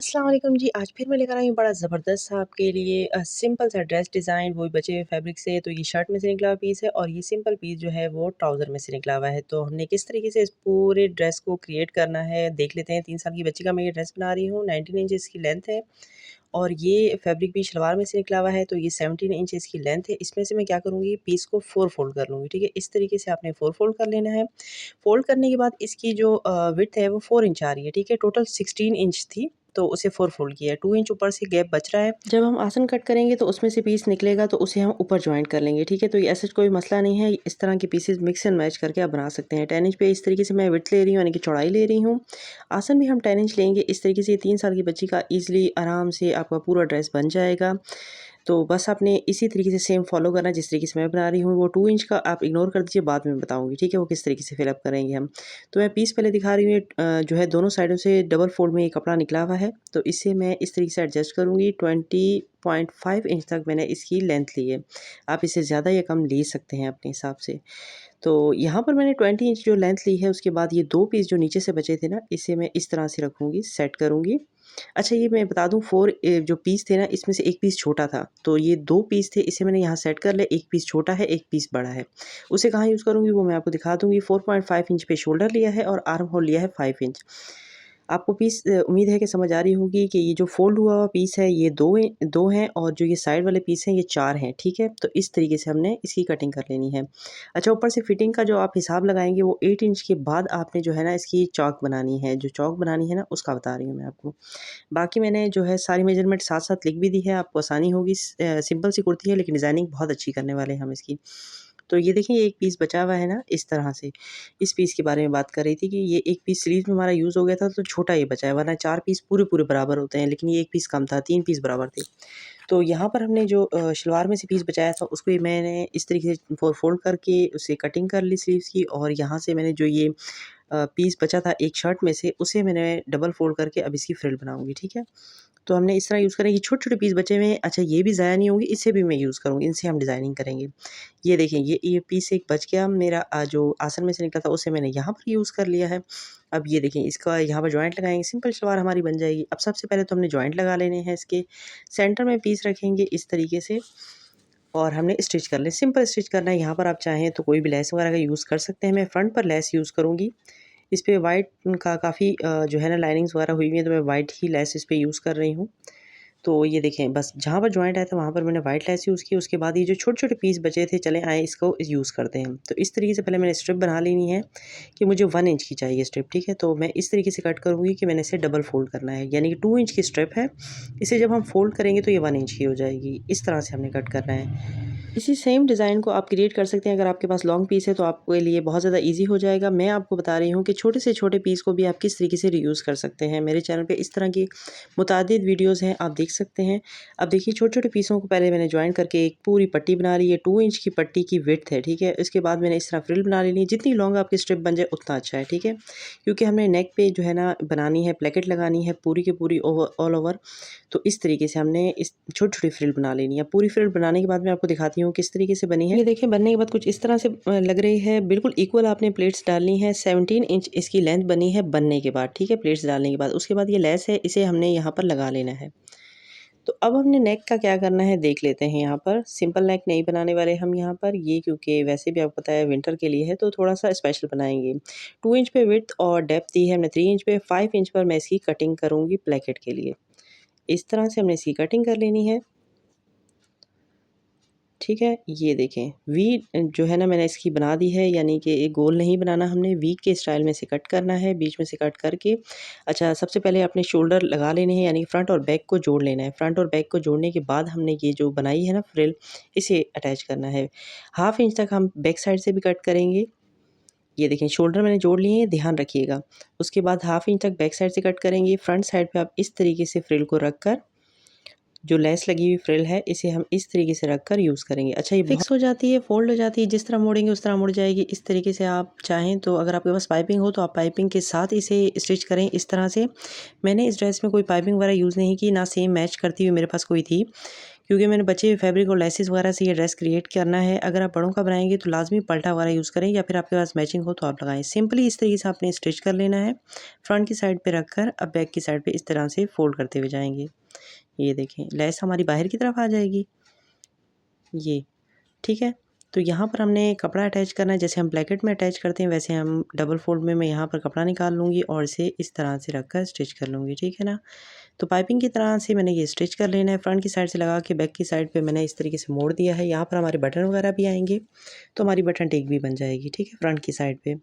अस्सलाम वालेकुम जी। आज फिर मैं लेकर आई हूँ बड़ा ज़बरदस्त सा आपके लिए सिंपल सा ड्रेस डिज़ाइन, वो भी बचे हुए फैब्रिक से। तो ये शर्ट में से निकला हुआ पीस है और ये सिंपल पीस जो है वो ट्राउज़र में से निकला हुआ है। तो हमने किस तरीके से इस पूरे ड्रेस को क्रिएट करना है देख लेते हैं। 3 साल की बच्ची का मैं ये ड्रेस बना रही हूँ, 19 इंच इसकी लेंथ है और ये फैब्रिक भी शलवार में से निकला हुआ है। तो ये 17 इंच इसकी लेंथ है। इसमें से मैं क्या करूँगी, पीस को 4 फोल्ड कर लूँगी, ठीक है। इस तरीके से आपने 4 फोल्ड कर लेना है। फ़ोल्ड करने के बाद इसकी जो विड्थ है वो 4 इंच आ रही है, ठीक है। टोटल 16 इंच थी, तो उसे 4 फ़ोल्ड किया है। 2 इंच ऊपर से गैप बच रहा है। जब हम आसन कट करेंगे तो उसमें से पीस निकलेगा तो उसे हम ऊपर जॉइंट कर लेंगे, ठीक है। तो ये ऐसा कोई मसला नहीं है, इस तरह के पीसेस मिक्स एंड मैच करके आप बना सकते हैं। 10 इंच पे इस तरीके से मैं विड्थ ले रही हूँ, यानी कि चौड़ाई ले रही हूँ। आसन भी हम 10 इंच लेंगे। इस तरीके से 3 साल की बच्ची का ईज़िली आराम से आपका पूरा ड्रेस बन जाएगा। तो बस आपने इसी तरीके से सेम फॉलो करना है जिस तरीके से मैं बना रही हूँ। वो 2 इंच का आप इग्नोर कर दीजिए, बाद में बताऊँगी, ठीक है, वो किस तरीके से फिलअप करेंगे हम। तो मैं पीस पहले दिखा रही हूँ, जो है दोनों साइडों से डबल फोल्ड में ये कपड़ा निकला हुआ है। तो इसे मैं इस तरीके से एडजस्ट करूँगी। 20.5 इंच तक मैंने इसकी लेंथ ली है। आप इसे ज़्यादा या कम ले सकते हैं अपने हिसाब से। तो यहाँ पर मैंने 20 इंच जो लेंथ ली है, उसके बाद ये 2 पीस जो नीचे से बचे थे ना, इसे मैं इस तरह से रखूँगी, सेट करूँगी। अच्छा, ये मैं बता दूँ 4 जो पीस थे ना, इसमें से 1 पीस छोटा था, तो ये 2 पीस थे, इसे मैंने यहाँ सेट कर लिया। 1 पीस छोटा है, 1 पीस बड़ा है। उसे कहाँ यूज़ करूँगी वो मैं आपको दिखा दूँगी। 4.5 इंच पे शोल्डर लिया है और आर्म होल लिया है 5 इंच। आपको पीस उम्मीद है कि समझ आ रही होगी कि ये जो फ़ोल्ड हुआ हुआ पीस है ये 2 हैं और जो ये साइड वाले पीस हैं ये 4 हैं, ठीक है? तो इस तरीके से हमने इसकी कटिंग कर लेनी है। अच्छा, ऊपर से फिटिंग का जो आप हिसाब लगाएँगे वो 8 इंच के बाद आपने जो है ना इसकी चौक बनानी है। जो चौक बनानी है ना उसका बता रही हूँ मैं आपको। बाकी मैंने जो है सारी मेजरमेंट साथ-साथ लिख भी दी है, आपको आसानी होगी। सिंपल सी कुर्ती है लेकिन डिज़ाइनिंग बहुत अच्छी करने वाले हैं हम इसकी। तो ये देखिए, ये एक पीस बचा हुआ है ना इस तरह से। इस पीस के बारे में बात कर रही थी कि ये एक पीस स्लीव में हमारा यूज़ हो गया था तो छोटा ये बचा है, वरना 4 पीस पूरे-पूरे बराबर होते हैं, लेकिन ये 1 पीस कम था, 3 पीस बराबर थे। तो यहाँ पर हमने जो शलवार में से पीस बचाया था उसको ये मैंने इस तरीके से फ़ोल्ड करके उसे कटिंग कर ली स्लीव्स की, और यहाँ से मैंने जो ये पीस बचा था एक शर्ट में से उसे मैंने डबल फ़ोल्ड करके अब इसकी फ्रिल बनाऊँगी, ठीक है। तो हमने इस तरह यूज़ करेंगे, छोटे-छोटे पीस बचे हुए हैं। अच्छा, ये भी ज़ाया नहीं होंगे, इसे भी मैं यूज़ करूँगी, इनसे हम डिज़ाइनिंग करेंगे। ये देखें, ये पीस एक बच गया मेरा, जो आसन में से निकला था उसे मैंने यहाँ पर यूज़ कर लिया है। अब ये देखें, इसका यहाँ पर जॉइंट लगाएँगे, सिंपल सलवार हमारी बन जाएगी। अब सबसे पहले तो हमने जॉइंट लगा लेने हैं इसके। सेंटर में पीस रखेंगे इस तरीके से और हमने स्टिच कर ले, सिंपल स्टिच करना है। यहाँ पर आप चाहें तो कोई भी लेस वगैरह का यूज़ कर सकते हैं। मैं फ्रंट पर लेस यूज़ करूँगी। इस पे वाइट का काफ़ी जो है ना लाइनिंग्स वगैरह हुई हुई हैं, तो मैं वाइट ही लेस इस पे यूज़ कर रही हूँ। तो ये देखें, बस जहाँ पर जॉइंट आया था वहाँ पर मैंने वाइट लेस यूज़ की। उसके बाद ये जो छोटे-छोटे पीस बचे थे, चले आए इसको यूज़ करते हैं। तो इस तरीके से पहले मैंने स्ट्रिप बना लेनी है कि मुझे 1 इंच की चाहिए स्ट्रिप, ठीक है। तो मैं इस तरीके से कट करूँगी कि मैंने इसे डबल फ़ोल्ड करना है, यानी कि 2 इंच की स्ट्रिप है। इसे जब हम फ़ोल्ड करेंगे तो ये 1 इंच की हो जाएगी। इस तरह से हमने कट करना है। इसी सेम डिज़ाइन को आप क्रिएट कर सकते हैं। अगर आपके पास लॉन्ग पीस है तो आपके लिए बहुत ज़्यादा ईज़ी हो जाएगा। मैं आपको बता रही हूँ कि छोटे से छोटे पीस को भी आप किस तरीके से रीयूज़ कर सकते हैं। मेरे चैनल पे इस तरह की मुतअद्दिद वीडियोज़ हैं, आप देख सकते हैं। अब देखिए, छोटे-छोटे पीसों को पहले मैंने जॉइन करके एक पूरी पट्टी बना ली है। 2 इंच की पट्टी की विड्थ है, ठीक है। इसके बाद मैंने इस तरह फ्रिल बना लेनी है। जितनी लॉन्ग आपकी स्ट्रिप बन जाए उतना अच्छा है, ठीक है। क्योंकि हमने नेक पे जो है ना बनानी है, प्लेकेट लगानी है पूरी की पूरी ऑल ओवर। तो इस तरीके से हमने इस छोटी-छोटी फ्रिल बना लेनी है। पूरी फ्रिल बनाने के बाद मैं आपको दिखाती हूँ किस तरीके से बनी है। ये देखिए, बनने के बाद कुछ इस तरह से लग रही है। बिल्कुल इक्वल आपने प्लेट्स डालनी है। 17 इंच इसकी लेंथ बनी है बनने के बाद, ठीक है, प्लेट्स डालने के बाद। उसके बाद ये लेस है, इसे हमने यहाँ पर लगा लेना है। तो अब हमने नेक का क्या करना है देख लेते हैं। यहाँ पर सिंपल नेक नहीं बनाने वाले हम यहाँ पर, ये क्योंकि वैसे भी आपको पता है विंटर के लिए है तो थोड़ा-सा स्पेशल बनाएँगे। 2 इंच पे विड्थ और डेप्थ दी है हमने 3 इंच पे, 5 इंच पर मैं इसकी कटिंग करूँगी प्लेकेट के लिए। इस तरह से हमने इसकी कटिंग कर लेनी है, ठीक है। ये देखें, वी जो है ना मैंने इसकी बना दी है, यानी कि एक गोल नहीं बनाना, हमने वी के स्टाइल में से कट करना है, बीच में से कट करके। अच्छा, सबसे पहले अपने शोल्डर लगा लेने हैं, यानी फ्रंट और बैक को जोड़ लेना है। फ्रंट और बैक को जोड़ने के बाद हमने ये जो बनाई है ना फ्रिल, इसे अटैच करना है। हाफ इंच तक हम बैक साइड से भी कट करेंगे। ये देखें, शोल्डर मैंने जोड़ लिए हैं, ध्यान रखिएगा। उसके बाद हाफ इंच तक बैक साइड से कट करेंगे। फ्रंट साइड पे आप इस तरीके से फ्रिल को रख कर, जो लेस लगी हुई फ्रिल है इसे हम इस तरीके से रख कर यूज़ करेंगे। अच्छा, ये फिक्स हो जाती है, फ़ोल्ड हो जाती है, जिस तरह मोड़ेंगे उस तरह मुड़ जाएगी। इस तरीके से आप चाहें तो, अगर आपके पास पाइपिंग हो तो आप पाइपिंग के साथ इसे स्टिच करें इस तरह से। मैंने इस ड्रेस में कोई पाइपिंग वगैरह यूज़ नहीं की, ना सेम मैच करती हुई मेरे पास कोई थी, क्योंकि मैंने बचे हुए फैब्रिक और लेसिस वगैरह से ये ड्रेस क्रिएट करना है। अगर आप बड़ों का बनाएंगे तो लाजमी पल्टा वगैरह यूज़ करें, या फिर आपके पास मैचिंग हो तो आप लगाएं। सिंपली इस तरीके से आपने स्टिच कर लेना है। फ्रंट की साइड पे रखकर अब बैक की साइड पे इस तरह से फोल्ड करते हुए जाएंगे। ये देखें, लेस हमारी बाहर की तरफ आ जाएगी ये, ठीक है। तो यहाँ पर हमने कपड़ा अटैच करना है, जैसे हम ब्लैकेट में अटैच करते हैं वैसे हम डबल फोल्ड में मैं यहाँ पर कपड़ा निकाल लूँगी और इसे इस तरह से रखकर स्टिच कर लूँगी, ठीक है ना। तो पाइपिंग की तरह से मैंने ये स्टिच कर लेना है। फ्रंट की साइड से लगा के बैक की साइड पे मैंने इस तरीके से मोड़ दिया है। यहाँ पर हमारे बटन वगैरह भी आएंगे तो हमारी बटन टेक भी बन जाएगी, ठीक है, फ्रंट की साइड पे।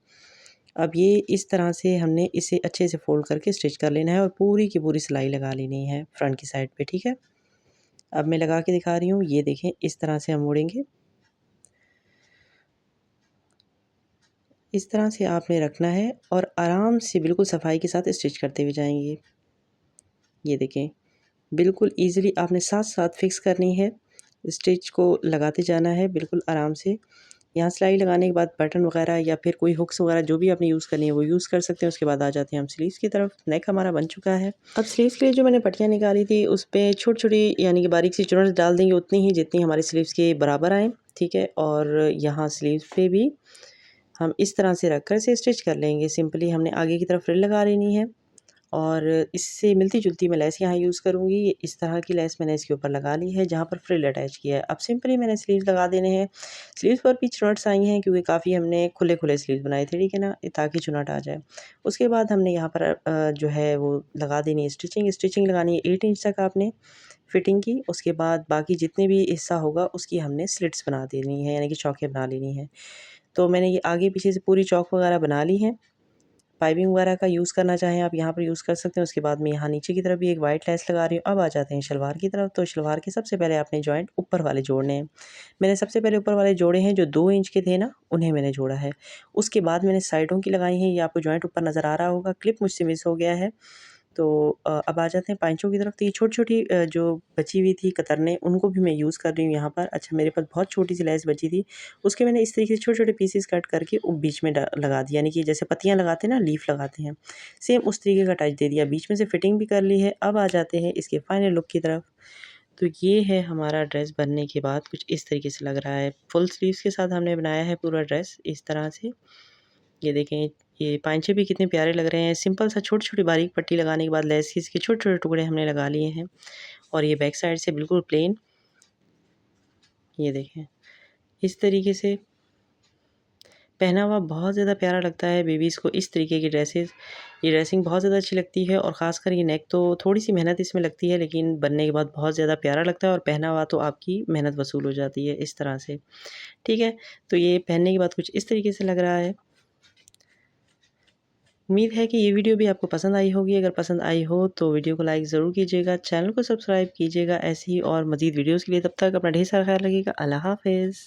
अब ये इस तरह से हमने इसे अच्छे से फोल्ड करके स्टिच कर लेना है और पूरी की पूरी सिलाई लगा लेनी है फ्रंट की साइड पे, ठीक है। अब मैं लगा के दिखा रही हूँ, ये देखें इस तरह से हम मोड़ेंगे। इस तरह से आपने रखना है और आराम से बिल्कुल सफाई के साथ स्टिच करते हुए जाएंगे। ये देखें, बिल्कुल ईज़िली आपने साथ-साथ फिक्स करनी है, स्टिच को लगाते जाना है बिल्कुल आराम से। यहाँ सिलाई लगाने के बाद बटन वगैरह या फिर कोई हुक्स वगैरह जो भी आपने यूज़ करनी है वो यूज़ कर सकते हैं। उसके बाद आ जाते हैं हम स्लीव्स की तरफ। नेक हमारा बन चुका है। अब स्लीव्स के लिए जो मैंने पट्टियाँ निकाली थी उस पे छोटी-छोटी यानी कि बारीक सी चुन्नट डाल देंगे उतनी ही जितनी हमारी स्लीव्स के बराबर आएँ, ठीक है। और यहाँ स्लीव्स पे भी हम इस तरह से रखकर इसे स्टिच कर लेंगे। सिंपली हमने आगे की तरफ फ्रिल लगा लेनी है और इससे मिलती-जुलती मैं लेस यहाँ यूज़ करूँगी। इस तरह की लेस मैंने इसके ऊपर लगा ली है जहाँ पर फ्रिल अटैच किया है। अब सिंपली मैंने स्लीव्स लगा देने हैं। स्लीव्स पर भी चुनट्स आई हैं क्योंकि काफ़ी हमने खुले-खुले स्लीव्स बनाए थे, ठीक है ना, ताकि चुनट आ जाए। उसके बाद हमने यहाँ पर जो है वो लगा देनी है स्टिचिंग। स्टिचिंग लगानी है 8 इंच तक आपने फिटिंग की। उसके बाद बाकी जितने भी हिस्सा होगा उसकी हमने स्लिट्स बना देनी है, यानी कि चौकियाँ बना लेनी है। तो मैंने ये आगे पीछे से पूरी चौक वगैरह बना ली है। पाइपिंग वगैरह का यूज़ करना चाहें आप यहाँ पर यूज़ कर सकते हैं। उसके बाद मैं यहाँ नीचे की तरफ भी एक वाइट लेस लगा रही हूँ। अब आ जाते हैं शलवार की तरफ। तो शलवार के सबसे पहले आपने जॉइंट ऊपर वाले जोड़ने हैं। मैंने सबसे पहले ऊपर वाले जोड़े हैं जो 2 इंच के थे ना, उन्हें मैंने जोड़ा है। उसके बाद मैंने साइडों की लगाई हैं। ये आपको जॉइंट ऊपर नज़र आ रहा होगा, क्लिप मुझसे मिस हो गया है। तो अब आ जाते हैं पाइंचों की तरफ। तो ये छोटी-छोटी जो बची हुई थी कतरने उनको भी मैं यूज़ कर रही हूँ यहाँ पर। अच्छा, मेरे पास बहुत छोटी-सी लेस बची थी, उसके मैंने इस तरीके से छोटे-छोटे पीसेस कट करके बीच में लगा दिया, यानी कि जैसे पत्तियाँ लगाते हैं ना, लीफ लगाते हैं, सेम उस तरीके का टच दे दिया। बीच में से फिटिंग भी कर ली है। अब आ जाते हैं इसके फाइनल लुक की तरफ। तो ये है हमारा ड्रेस बनने के बाद कुछ इस तरीके से लग रहा है। फुल स्लीव्स के साथ हमने बनाया है पूरा ड्रेस इस तरह से। ये देखें, ये पांचे भी कितने प्यारे लग रहे हैं। सिंपल सा छोटी-छोटी बारीक पट्टी लगाने के बाद लेसिस के छोटे-छोटे टुकड़े हमने लगा लिए हैं और ये बैक साइड से बिल्कुल प्लेन। ये देखें, इस तरीके से पहना हुआ बहुत ज़्यादा प्यारा लगता है बेबीज़ को इस तरीके की ड्रेसेस। ये ड्रेसिंग बहुत ज़्यादा अच्छी लगती है और ख़ासकर ये नेक तो थोड़ी-सी मेहनत इसमें लगती है, लेकिन बनने के बाद बहुत ज़्यादा प्यारा लगता है और पहना हुआ तो आपकी मेहनत वसूल हो जाती है इस तरह से, ठीक है। तो ये पहनने के बाद कुछ इस तरीके से लग रहा है। उम्मीद है कि ये वीडियो भी आपको पसंद आई होगी। अगर पसंद आई हो तो वीडियो को लाइक ज़रूर कीजिएगा, चैनल को सब्सक्राइब कीजिएगा ऐसी और मज़ीद वीडियोज़ के लिए। तब तक अपना ढेर सारा ख्याल रखिएगा। अल्लाह हाफ़िज़।